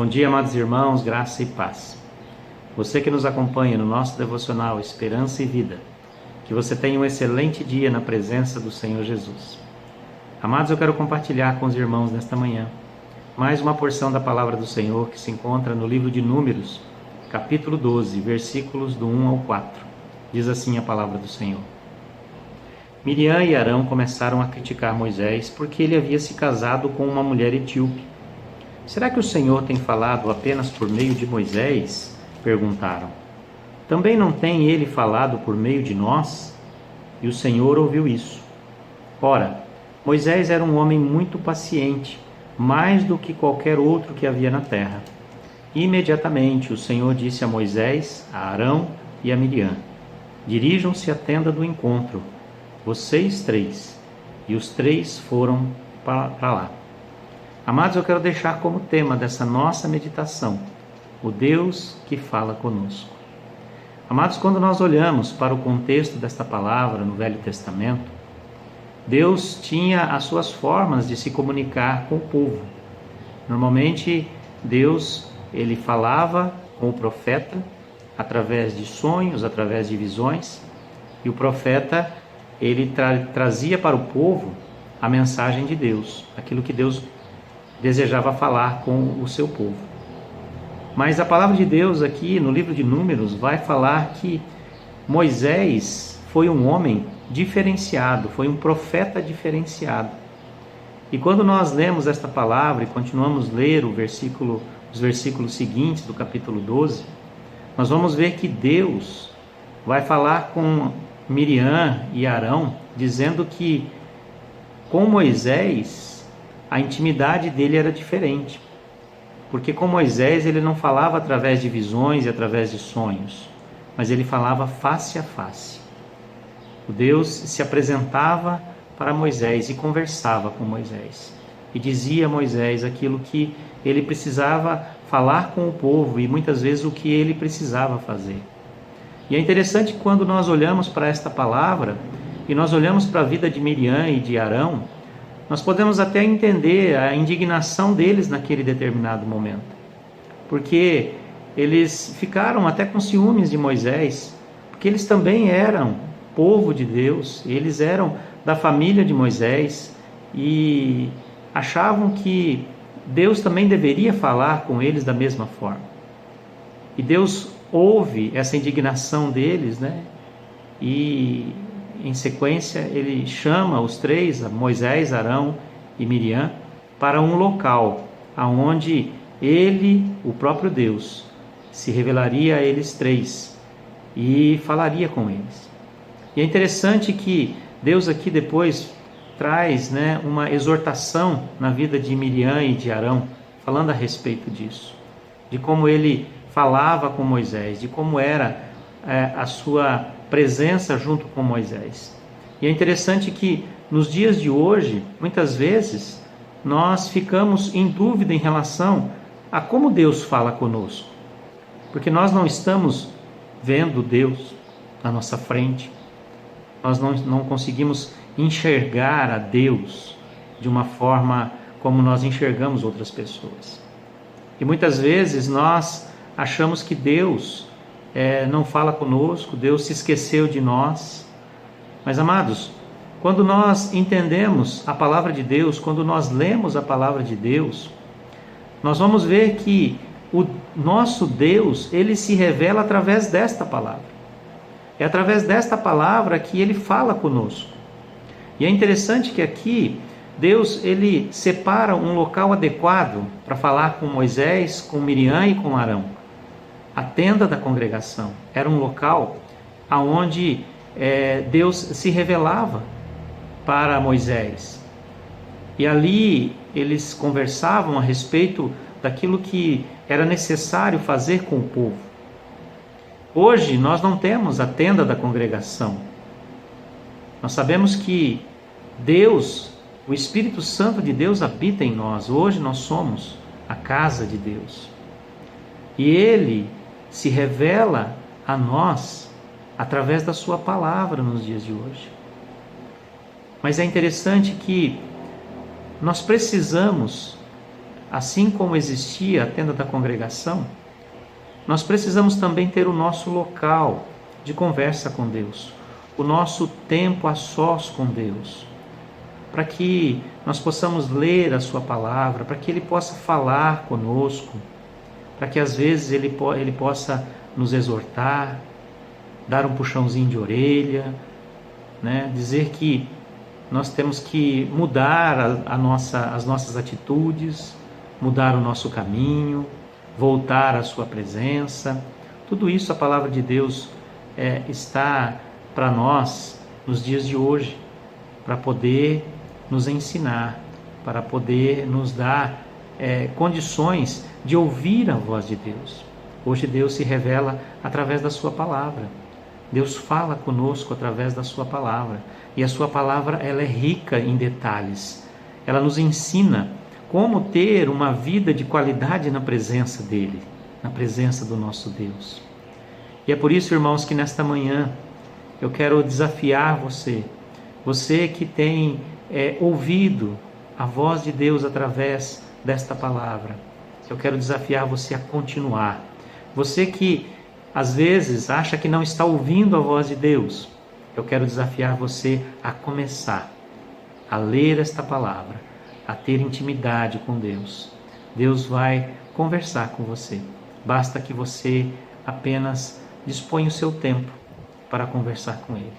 Bom dia, amados irmãos, graça e paz. Você que nos acompanha no nosso devocional Esperança e Vida, que você tenha um excelente dia na presença do Senhor Jesus. Amados, eu quero compartilhar com os irmãos nesta manhã mais uma porção da palavra do Senhor que se encontra no livro de Números, capítulo 12, versículos do 1 ao 4. Diz assim a palavra do Senhor. Miriam e Arão começaram a criticar Moisés porque ele havia se casado com uma mulher etíope. Será que o Senhor tem falado apenas por meio de Moisés? Perguntaram. Também não tem ele falado por meio de nós? E o Senhor ouviu isso. Ora, Moisés era um homem muito paciente, mais do que qualquer outro que havia na terra. Imediatamente o Senhor disse a Moisés, a Arão e a Miriam: dirijam-se à tenda do encontro, vocês três. E os três foram para lá. Amados, eu quero deixar como tema dessa nossa meditação o Deus que fala conosco. Amados, quando nós olhamos para o contexto desta palavra no Velho Testamento, Deus tinha as suas formas de se comunicar com o povo. Normalmente, Deus, ele falava com o profeta através de sonhos, através de visões, e o profeta, ele trazia para o povo a mensagem de Deus, aquilo que Deus desejava falar com o seu povo. Mas a palavra de Deus aqui no livro de Números vai falar que Moisés foi um homem diferenciado, foi um profeta diferenciado. E quando nós lemos esta palavra e continuamos a ler os versículos seguintes do capítulo 12, nós vamos ver que Deus vai falar com Miriam e Arão, dizendo que com Moisés a intimidade dele era diferente. Porque com Moisés ele não falava através de visões e através de sonhos, mas ele falava face a face. O Deus se apresentava para Moisés e conversava com Moisés. E dizia a Moisés aquilo que ele precisava falar com o povo e muitas vezes o que ele precisava fazer. E é interessante que quando nós olhamos para esta palavra e nós olhamos para a vida de Miriam e de Arão, nós podemos até entender a indignação deles naquele determinado momento. Porque eles ficaram até com ciúmes de Moisés, porque eles também eram povo de Deus, eles eram da família de Moisés e achavam que Deus também deveria falar com eles da mesma forma. E Deus ouve essa indignação deles, né? E em sequência ele chama os três, Moisés, Arão e Miriam, para um local aonde ele, o próprio Deus, se revelaria a eles três e falaria com eles. E é interessante que Deus aqui depois traz, né, uma exortação na vida de Miriam e de Arão, falando a respeito disso, de como ele falava com Moisés, de como era a sua presença junto com Moisés. E é interessante que nos dias de hoje, muitas vezes, nós ficamos em dúvida em relação a como Deus fala conosco, porque nós não estamos vendo Deus na nossa frente, nós não conseguimos enxergar a Deus de uma forma como nós enxergamos outras pessoas. E muitas vezes nós achamos que Deus não fala conosco, Deus se esqueceu de nós. Mas, amados, quando nós entendemos a palavra de Deus, quando nós lemos a palavra de Deus, nós vamos ver que o nosso Deus, ele se revela através desta palavra. É através desta palavra que ele fala conosco. E é interessante que aqui Deus, ele separa um local adequado para falar com Moisés, com Miriam e com Arão. A tenda da congregação era um local onde Deus se revelava para Moisés. E ali eles conversavam a respeito daquilo que era necessário fazer com o povo. Hoje nós não temos a tenda da congregação. Nós sabemos que Deus, o Espírito Santo de Deus habita em nós. Hoje nós somos a casa de Deus. E Ele se revela a nós através da sua palavra nos dias de hoje. Mas é interessante que nós precisamos assim como existia a tenda da congregação, nós precisamos também ter o nosso local de conversa com Deus, o nosso tempo a sós com Deus, para que nós possamos ler a sua palavra, para que Ele possa falar conosco, para que às vezes Ele possa nos exortar, dar um puxãozinho de orelha, né? Dizer que nós temos que mudar as nossas atitudes, mudar o nosso caminho, voltar à sua presença. Tudo isso a palavra de Deus está para nós nos dias de hoje, para poder nos ensinar, para poder nos dar condições de ouvir a voz de Deus. Hoje Deus se revela através da sua palavra. Deus fala conosco através da sua palavra. E a sua palavra, ela é rica em detalhes. Ela nos ensina como ter uma vida de qualidade na presença dEle, na presença do nosso Deus. E é por isso, irmãos, que nesta manhã eu quero desafiar você que tem ouvido a voz de Deus através desta palavra. Eu quero desafiar você a continuar. Você que às vezes acha que não está ouvindo a voz de Deus, eu quero desafiar você a começar a ler esta palavra, a ter intimidade com Deus. Deus vai conversar com você. Basta que você apenas disponha o seu tempo para conversar com Ele,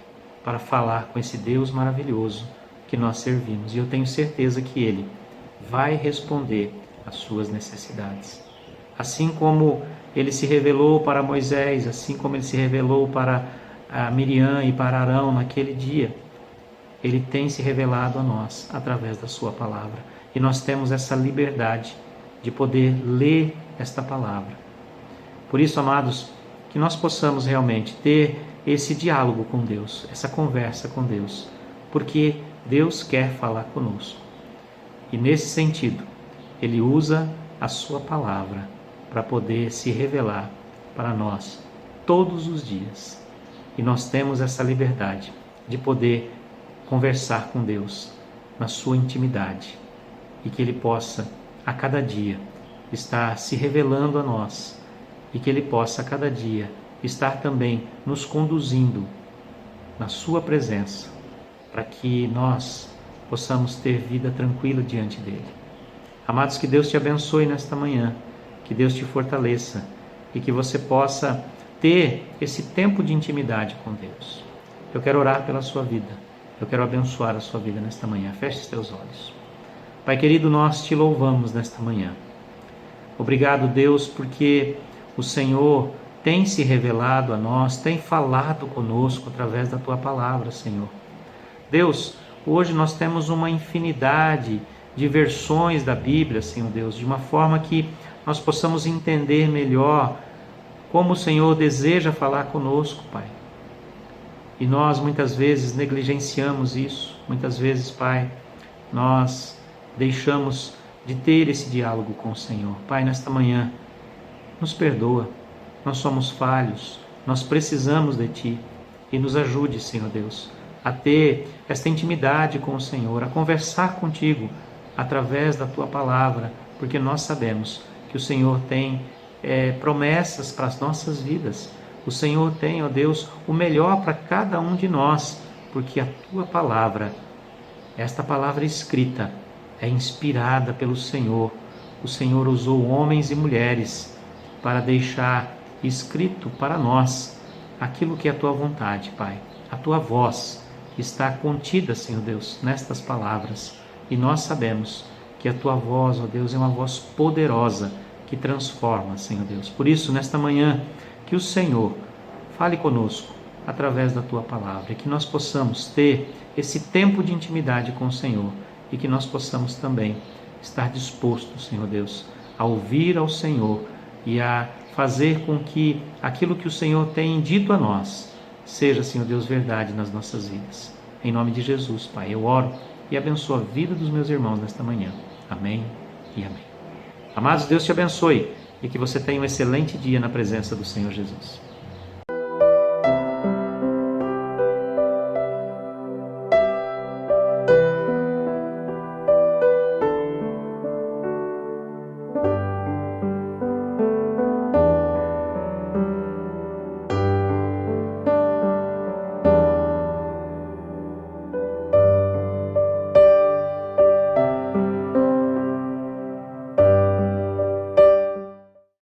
para falar com esse Deus maravilhoso que nós servimos. E eu tenho certeza que Ele vai responder às suas necessidades. Assim como Ele se revelou para Moisés, assim como Ele se revelou para Miriam e para Arão naquele dia, Ele tem se revelado a nós através da sua palavra. E nós temos essa liberdade de poder ler esta palavra. Por isso, amados, que nós possamos realmente ter esse diálogo com Deus, essa conversa com Deus, porque Deus quer falar conosco. E nesse sentido, Ele usa a sua palavra para poder se revelar para nós todos os dias. E nós temos essa liberdade de poder conversar com Deus na sua intimidade e que Ele possa a cada dia estar se revelando a nós e que Ele possa a cada dia estar também nos conduzindo na sua presença para que nós possamos ter vida tranquila diante dEle. Amados, que Deus te abençoe nesta manhã, que Deus te fortaleça e que você possa ter esse tempo de intimidade com Deus. Eu quero orar pela sua vida. Eu quero abençoar a sua vida nesta manhã. Feche os teus olhos. Pai querido, nós te louvamos nesta manhã. Obrigado, Deus, porque o Senhor tem se revelado a nós, tem falado conosco através da tua palavra, Senhor. Deus, hoje nós temos uma infinidade de versões da Bíblia, Senhor Deus, de uma forma que nós possamos entender melhor como o Senhor deseja falar conosco, Pai. E nós muitas vezes negligenciamos isso. Muitas vezes, Pai, nós deixamos de ter esse diálogo com o Senhor. Pai, nesta manhã, nos perdoa. Nós somos falhos. Nós precisamos de Ti. E nos ajude, Senhor Deus, a ter esta intimidade com o Senhor, a conversar contigo através da Tua palavra, porque nós sabemos que o Senhor tem promessas para as nossas vidas. O Senhor tem, ó Deus, o melhor para cada um de nós, porque a Tua palavra, esta palavra escrita, é inspirada pelo Senhor. O Senhor usou homens e mulheres para deixar escrito para nós aquilo que é a Tua vontade, Pai. A Tua voz está contida, Senhor Deus, nestas palavras. E nós sabemos que a Tua voz, ó Deus, é uma voz poderosa que transforma, Senhor Deus. Por isso, nesta manhã, que o Senhor fale conosco através da Tua palavra e que nós possamos ter esse tempo de intimidade com o Senhor e que nós possamos também estar dispostos, Senhor Deus, a ouvir ao Senhor e a fazer com que aquilo que o Senhor tem dito a nós seja, Senhor Deus, verdade nas nossas vidas. Em nome de Jesus, Pai, eu oro e abençoo a vida dos meus irmãos nesta manhã. Amém e amém. Amados, Deus te abençoe e que você tenha um excelente dia na presença do Senhor Jesus.